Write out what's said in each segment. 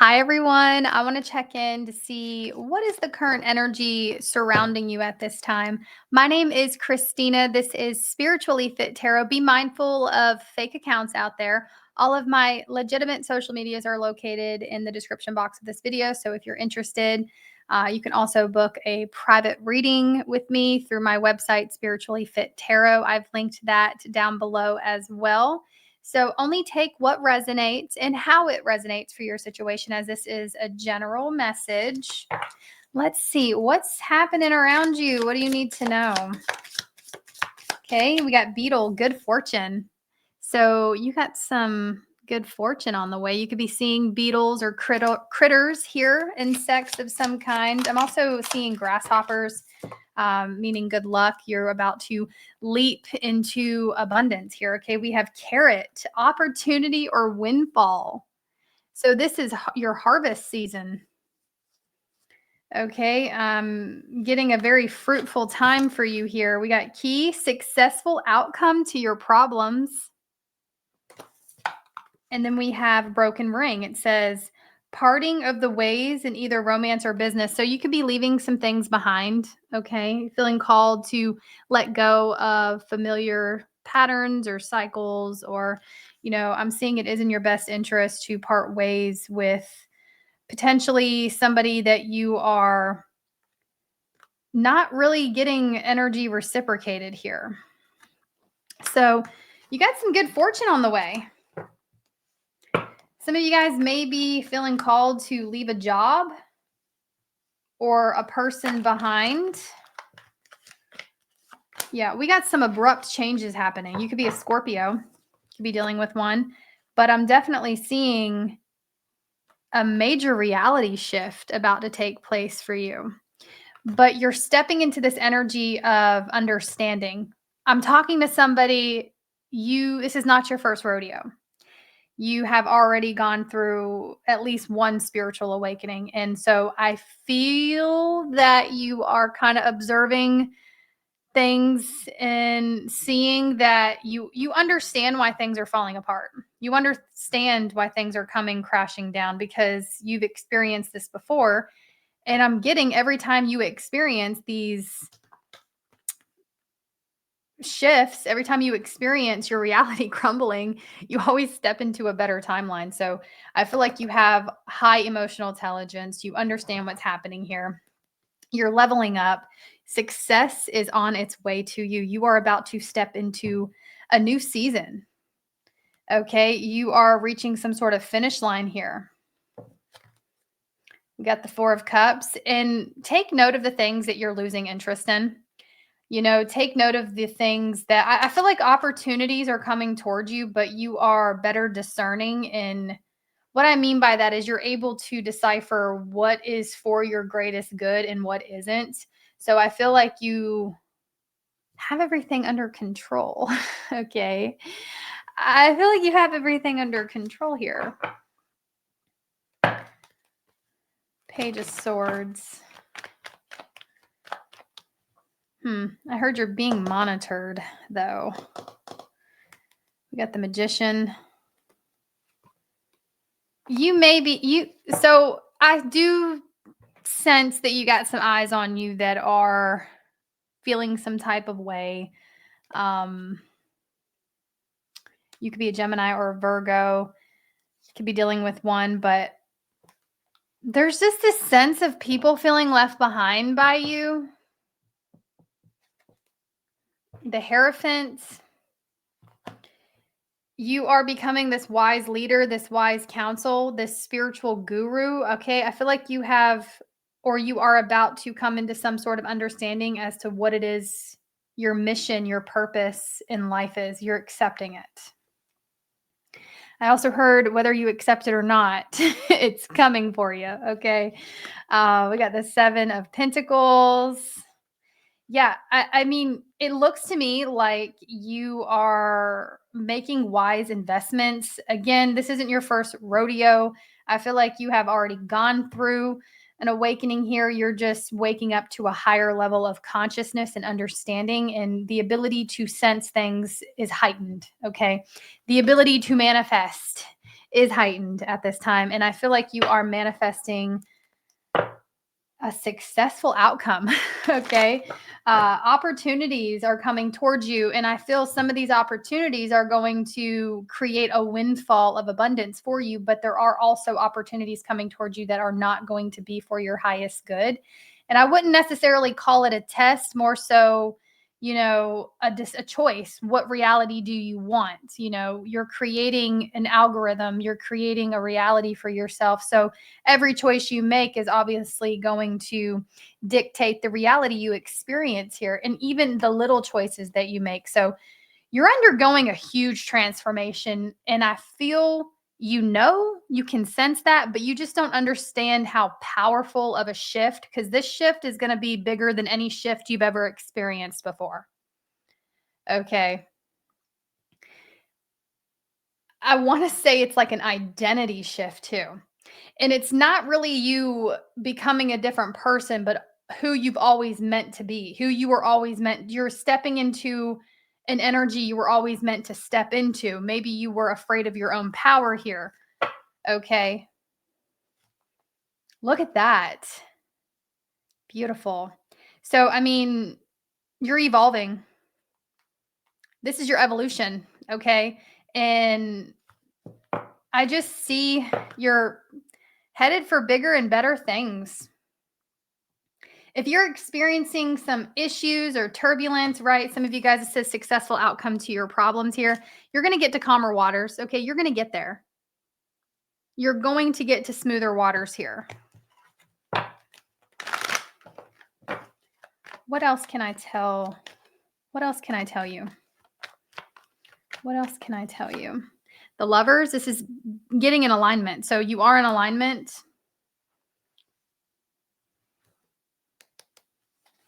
Hi, everyone. I want to check in to see what is the current energy surrounding you at this time. My name is Christina. This is Spiritually Fit Tarot. Be mindful of fake accounts out there. All of my legitimate social medias are located in the description box of this video. So if you're interested, you can also book a private reading with me through my website, Spiritually Fit Tarot. I've linked that down below as well. So only take what resonates and how it resonates for your situation, as this is a general message. Let's see what's happening around you. What do you need to know? Okay, we got Beetle, good fortune. So you got some good fortune on the way. You could be seeing beetles or critters here, insects of some kind. I'm also seeing grasshoppers, meaning good luck. You're about to leap into abundance here. Okay, we have carrot, opportunity or windfall. So this is your harvest season. Okay, getting a very fruitful time for you here. We got key, successful outcome to your problems. And then we have broken ring. It says parting of the ways in either romance or business. So you could be leaving some things behind, okay? Feeling called to let go of familiar patterns or cycles, or, I'm seeing it is in your best interest to part ways with potentially somebody that you are not really getting energy reciprocated here. So you got some good fortune on the way. Some of you guys may be feeling called to leave a job or a person behind. Yeah, we got some abrupt changes happening. You could be a Scorpio, you could be dealing with one, but I'm definitely seeing a major reality shift about to take place for you. But you're stepping into this energy of understanding. I'm talking to somebody, this is not your first rodeo. You have already gone through at least one spiritual awakening. And so I feel that you are kind of observing things and seeing that you understand why things are falling apart. You understand why things are coming crashing down because you've experienced this before. And I'm getting every time you experience these shifts, every time you experience your reality crumbling, you always step into a better timeline. So I feel like you have high emotional intelligence. You understand what's happening here. You're leveling up. Success is on its way to you. You are about to step into a new season. Okay. You are reaching some sort of finish line here. We got the Four of Cups, and take note of the things that you're losing interest in. Take note of the things that I feel like opportunities are coming towards you, but you are better discerning. In what I mean by that is you're able to decipher what is for your greatest good and what isn't. So I feel like you have everything under control. Okay. I feel like you have everything under control here. Page of Swords. I heard you're being monitored, though. We got the Magician. So I do sense that you got some eyes on you that are feeling some type of way. You could be a Gemini or a Virgo. You could be dealing with one, but there's just this sense of people feeling left behind by you. The Hierophant. You are becoming this wise leader, this wise counsel, this spiritual guru. Okay. I feel like you have, or you are about to come into some sort of understanding as to what it is your mission, your purpose in life is. You're accepting it. I also heard whether you accept it or not, it's coming for you. Okay. We got the Seven of Pentacles. Yeah, I mean, it looks to me like you are making wise investments. Again, this isn't your first rodeo. I feel like you have already gone through an awakening here. You're just waking up to a higher level of consciousness and understanding, and the ability to sense things is heightened. Okay. The ability to manifest is heightened at this time. And I feel like you are manifesting a successful outcome. Okay. Opportunities are coming towards you. And I feel some of these opportunities are going to create a windfall of abundance for you. But there are also opportunities coming towards you that are not going to be for your highest good. And I wouldn't necessarily call it a test, more so, a choice. What reality do you want? You're creating an algorithm, you're creating a reality for yourself. So every choice you make is obviously going to dictate the reality you experience here, and even the little choices that you make. So you're undergoing a huge transformation, and I feel you can sense that, but you just don't understand how powerful of a shift, because this shift is going to be bigger than any shift you've ever experienced before. Okay. I want to say it's like an identity shift too. And it's not really you becoming a different person, but who you've always meant to be, who you were always meant. You're stepping into an energy you were always meant to step into. Maybe you were afraid of your own power here. Okay. Look at that. Beautiful. So, I mean, you're evolving. This is your evolution. Okay. And I just see you're headed for bigger and better things. If you're experiencing some issues or turbulence, right? Some of you guys, it says successful outcome to your problems here. You're going to get to calmer waters. Okay. You're going to get there. You're going to get to smoother waters here. What else can I tell? What else can I tell you? What else can I tell you? The lovers, this is getting in alignment. So you are in alignment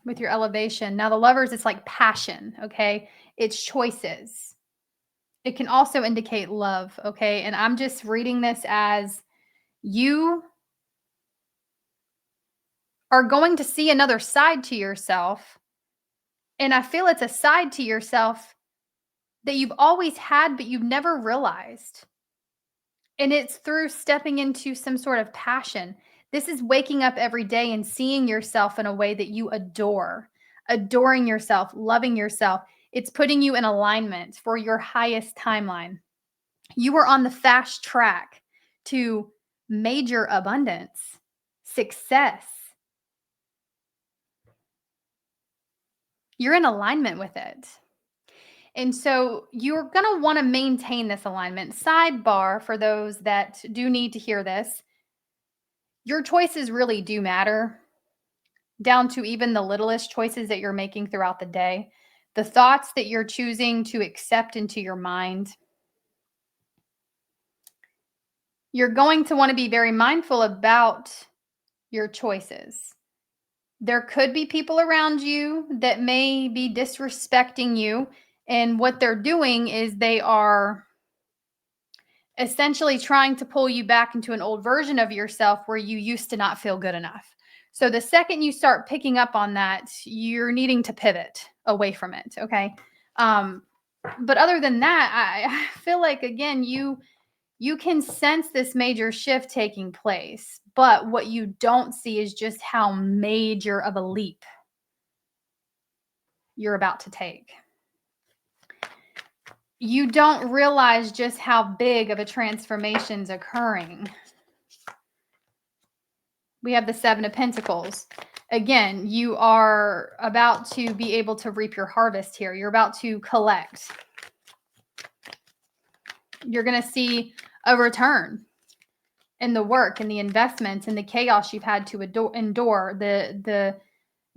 with your elevation. Now, the lovers, it's like passion. Okay. It's choices. It can also indicate love. Okay. And I'm just reading this as you are going to see another side to yourself. And I feel it's a side to yourself that you've always had, but you've never realized. And it's through stepping into some sort of passion. This is waking up every day and seeing yourself in a way that you adore, adoring yourself, loving yourself. It's putting you in alignment for your highest timeline. You are on the fast track to major abundance, success. You're in alignment with it. And so you're going to want to maintain this alignment. Sidebar for those that do need to hear this, your choices really do matter, down to even the littlest choices that you're making throughout the day, the thoughts that you're choosing to accept into your mind. You're going to want to be very mindful about your choices. There could be people around you that may be disrespecting you. And what they're doing is they are essentially trying to pull you back into an old version of yourself where you used to not feel good enough. So the second you start picking up on that, you're needing to pivot away from it. Okay. But other than that, I feel like, again, you can sense this major shift taking place, but what you don't see is just how major of a leap you're about to take. You don't realize just how big of a transformation's occurring. We have the Seven of Pentacles. Again, you are about to be able to reap your harvest here. You're about to collect. You're going to see a return in the work and the investments and the chaos you've had to endure, the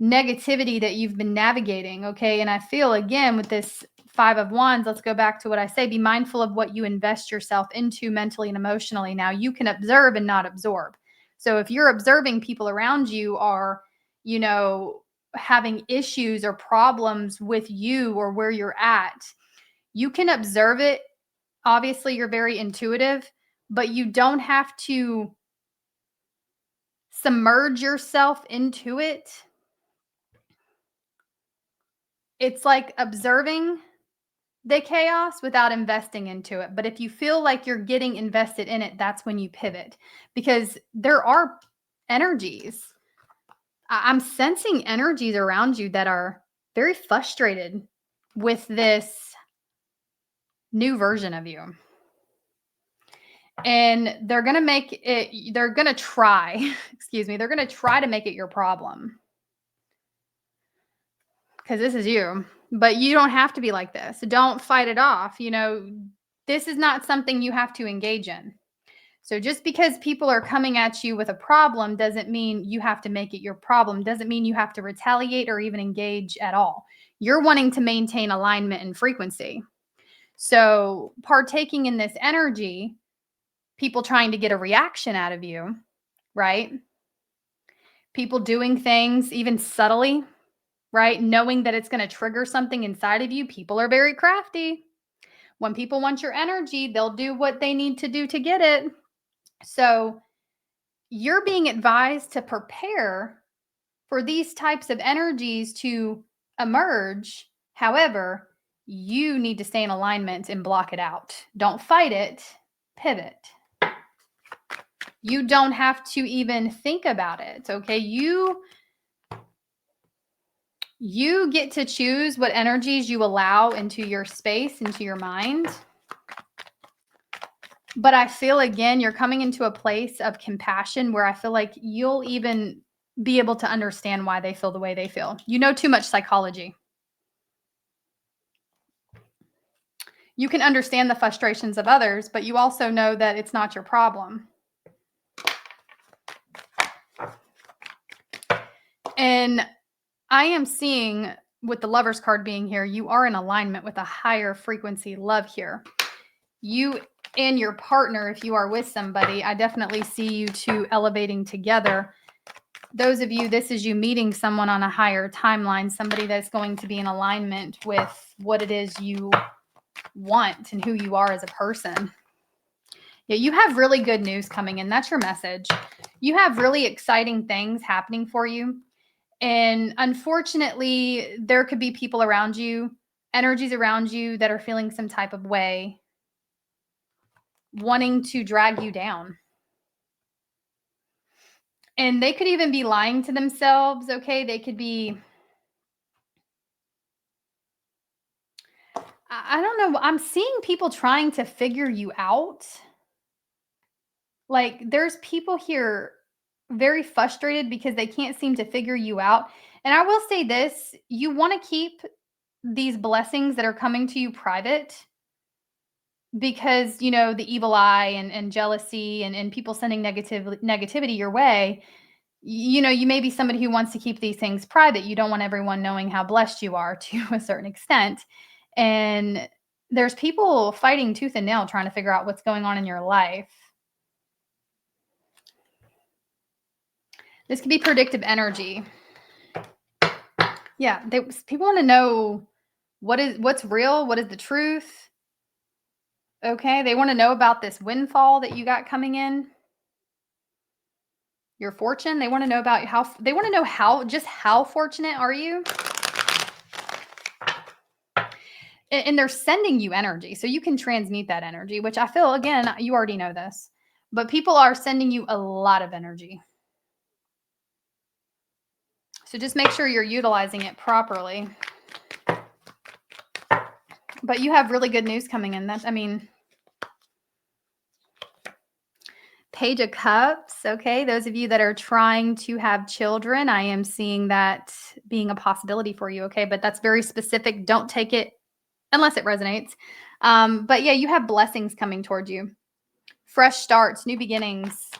negativity that you've been navigating. Okay. And I feel, again, with this Five of Wands, let's go back to what I say, be mindful of what you invest yourself into mentally and emotionally. Now, you can observe and not absorb. So if you're observing people around you are, having issues or problems with you or where you're at, you can observe it. Obviously, you're very intuitive, but you don't have to submerge yourself into it. It's like observing the chaos without investing into it. But if you feel like you're getting invested in it, that's when you pivot, because there are energies. I'm sensing energies around you that are very frustrated with this new version of you. And they're going to make it, they're going to try, excuse me, they're going to try to make it your problem, because this is you. But you don't have to be like this. Don't fight it off. This is not something you have to engage in. So just because people are coming at you with a problem doesn't mean you have to make it your problem, doesn't mean you have to retaliate or even engage at all. You're wanting to maintain alignment and frequency. So partaking in this energy, people trying to get a reaction out of you, right? People doing things even subtly, right? Knowing that it's going to trigger something inside of you. People are very crafty. When people want your energy, they'll do what they need to do to get it. So you're being advised to prepare for these types of energies to emerge. However, you need to stay in alignment and block it out. Don't fight it, pivot. You don't have to even think about it, okay? You get to choose what energies you allow into your space, into your mind. But I feel, again, you're coming into a place of compassion where I feel like you'll even be able to understand why they feel the way they feel. You know too much psychology. You can understand the frustrations of others, but you also know that it's not your problem. And I am seeing, with the Lover's card being here, you are in alignment with a higher frequency love here. You and your partner, if you are with somebody, I definitely see you two elevating together. Those of you, this is you meeting someone on a higher timeline, somebody that's going to be in alignment with what it is you want and who you are as a person. Yeah, you have really good news coming in. That's your message. You have really exciting things happening for you. And unfortunately, there could be people around you, energies around you that are feeling some type of way, wanting to drag you down. And they could even be lying to themselves, okay? They could be, I don't know. I'm seeing people trying to figure you out. Like, there's people here very frustrated because they can't seem to figure you out. And I will say this, you want to keep these blessings that are coming to you private, because the evil eye and jealousy and people sending negativity your way. You may be somebody who wants to keep these things private. You don't want everyone knowing how blessed you are to a certain extent. And there's people fighting tooth and nail trying to figure out what's going on in your life. This could be predictive energy. Yeah, people want to know what's real, what is the truth. Okay, they want to know about this windfall that you got coming in. Your fortune. They want to know about how fortunate are you? And they're sending you energy, so you can transmute that energy, which I feel, again, you already know this, but people are sending you a lot of energy. So just make sure you're utilizing it properly. But you have really good news coming in. Page of Cups, okay? Those of you that are trying to have children, I am seeing that being a possibility for you, okay? But that's very specific. Don't take it unless it resonates. But yeah, you have blessings coming towards you. Fresh starts, new beginnings.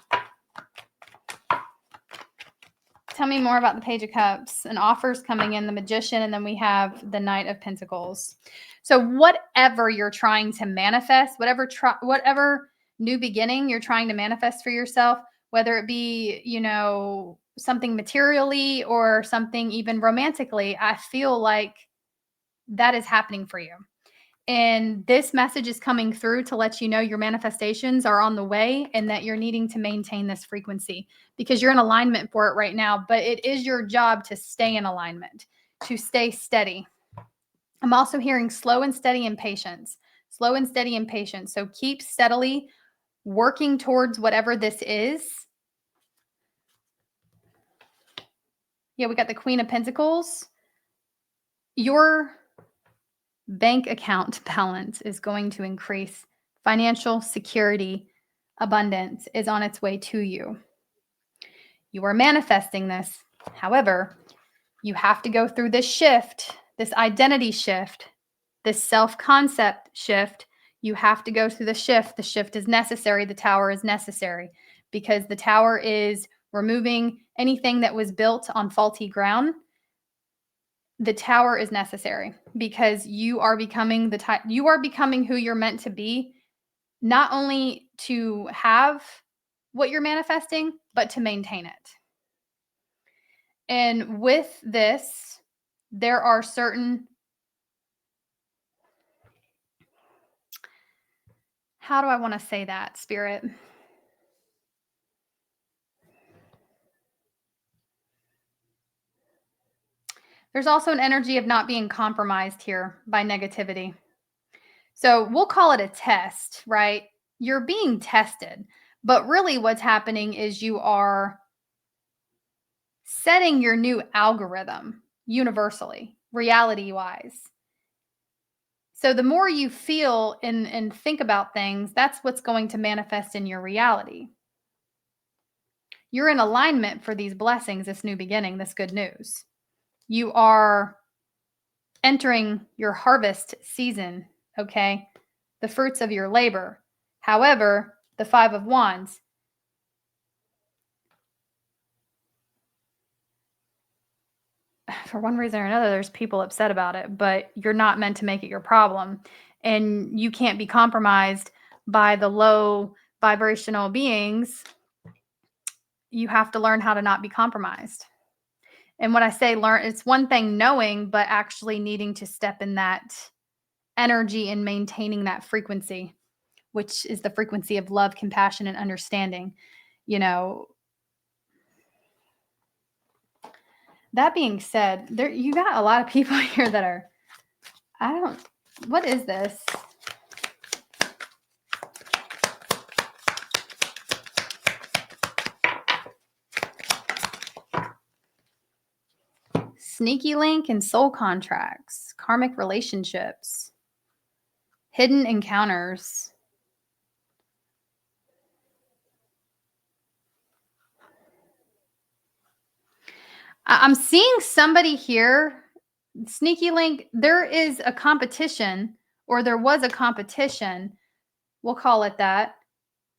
Tell me more about the Page of Cups and offers coming in, the Magician, and then we have the Knight of Pentacles. So whatever you're trying to manifest, whatever new beginning you're trying to manifest for yourself, whether it be, something materially or something even romantically, I feel like that is happening for you. And this message is coming through to let you know your manifestations are on the way and that you're needing to maintain this frequency because you're in alignment for it right now. But it is your job to stay in alignment, to stay steady. I'm also hearing slow and steady impatience. Slow and steady impatience. So keep steadily working towards whatever this is. Yeah, we got the Queen of Pentacles. Your bank account balance is going to increase. Financial security, abundance is on its way to you. You are manifesting this. However, you have to go through this shift, this identity shift, this self-concept shift. You have to go through the shift. The shift is necessary. The tower is necessary because the tower is removing anything that was built on faulty ground. The tower is necessary because you are becoming you are becoming who you're meant to be, not only to have what you're manifesting, but to maintain it. And with this, there are certain, how do I want to say that, Spirit? There's also an energy of not being compromised here by negativity. So we'll call it a test, right? You're being tested, but really what's happening is you are setting your new algorithm universally, reality wise. So the more you feel and think about things, that's what's going to manifest in your reality. You're in alignment for these blessings, this new beginning, this good news. You are entering your harvest season, okay? The fruits of your labor. However, the Five of Wands, for one reason or another, there's people upset about it, but you're not meant to make it your problem. And you can't be compromised by the low vibrational beings. You have to learn how to not be compromised. And when I say learn, it's one thing knowing, but actually needing to step in that energy and maintaining that frequency, which is the frequency of love, compassion, and understanding. You know, that being said, there you got a lot of people here that are, what is this? Sneaky link and soul contracts, karmic relationships, hidden encounters. I'm seeing somebody here, sneaky link. There is a competition, or there was a competition, we'll call it that,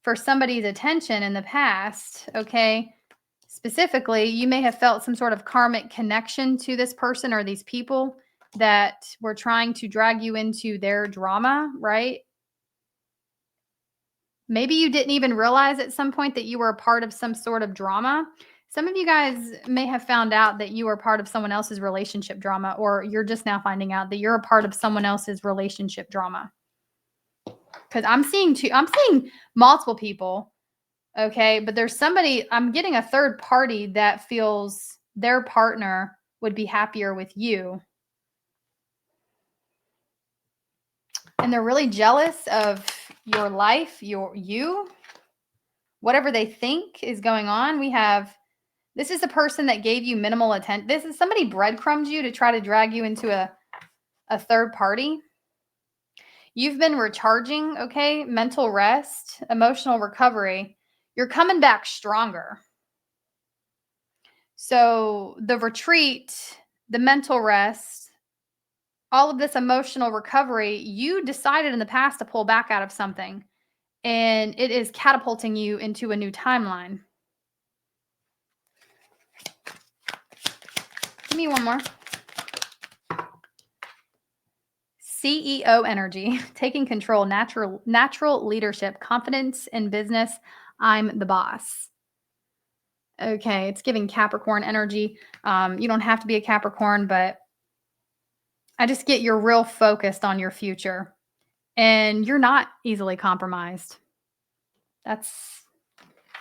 for somebody's attention in the past, okay? Specifically, you may have felt some sort of karmic connection to this person or these people that were trying to drag you into their drama, right? Maybe you didn't even realize at some point that you were a part of some sort of drama. Some of you guys may have found out that you were part of someone else's relationship drama, or you're just now finding out that you're a part of someone else's relationship drama. Because I'm seeing multiple people. Okay, but there's somebody, I'm getting a third party that feels their partner would be happier with you. And they're really jealous of your life, you, whatever they think is going on. This is a person that gave you minimal attention. This is somebody breadcrumbed you to try to drag you into a third party. You've been recharging, okay? Mental rest, emotional recovery. You're coming back stronger. So the retreat, the mental rest, all of this emotional recovery, you decided in the past to pull back out of something, and it is catapulting you into a new timeline. Give me one more. CEO energy, taking control, natural leadership, confidence in business. I'm the boss. Okay, it's giving Capricorn energy. You don't have to be a Capricorn, but I just get you're real focused on your future and you're not easily compromised. That's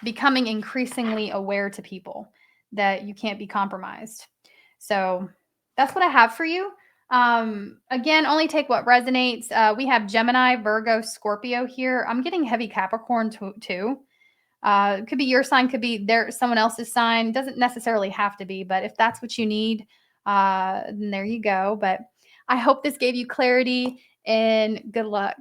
becoming increasingly aware to people that you can't be compromised. So that's what I have for you. Again, only take what resonates. We have Gemini, Virgo, Scorpio here. I'm getting heavy Capricorn too. It could be your sign, could be there someone else's sign. Doesn't necessarily have to be, but if that's what you need, then there you go. But I hope this gave you clarity and good luck.